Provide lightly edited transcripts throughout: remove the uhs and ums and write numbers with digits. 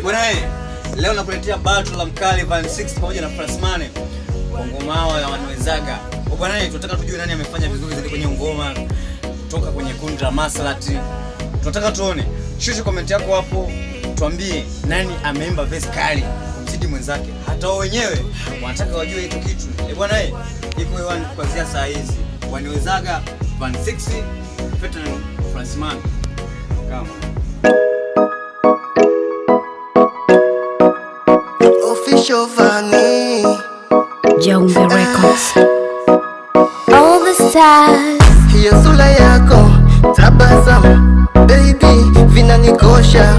Bwana leo nakuletea battle la mkali Van 6 pamoja na Frasmane. Ngoma hao ya wanwezaga. Bwana tunataka tujue nani amefanya vizuri zaidi kwenye ngoma kutoka kwenye kundi la Maslati. Tunataka tuone. Shusha comment yako hapo. Tuambie nani ameimba verse kali kumzidi mwenzake. Hata wao wenyewe wanataka wajue hicho kitu. Bwana iko hewani kuanzia saa hizi. Wanwezaga Van 6 featuring Frasmane. Kama official Vani Jombe Records. All the stars. Hiyo sura yako tabasamu baby vinanikosha,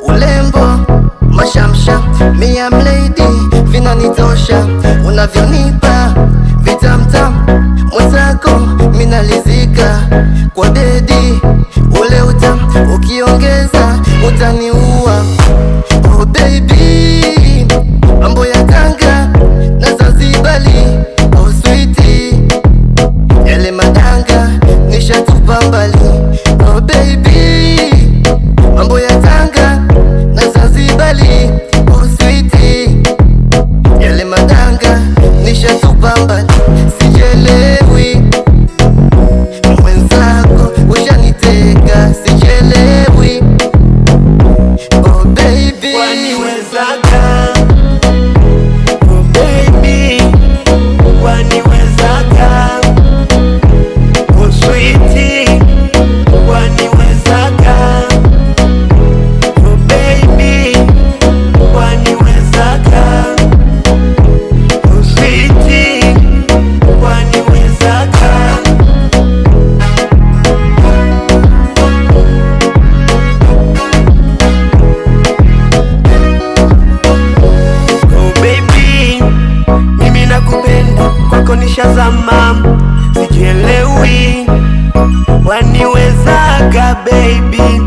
ulembo mashamsha mia mlady vinanitosha, unavyonipa vitamtam mwenzako minalizika kwa dedi ule utam, ukiongeza utaniua. Oh baby, mambo ya Tanga na Zanzibari, oh sweetie, yale madanga nishatupa mbali. Oh baby, mambo ya Tanga na Zanzibari, oh sweetie, yale madanga nishatupa mbali. Sijelewi mwenzako ushaniteka, sijelewi. Oh baby, waniwezaga. Oh baby, waniwezaga. Oh sweetie, waniwezaga. Oh baby, waniwezaga. Oh sweetie, waniwezaga. Mimi nakupenda, kwako nishazama, sijielewi, waniwezaga baby.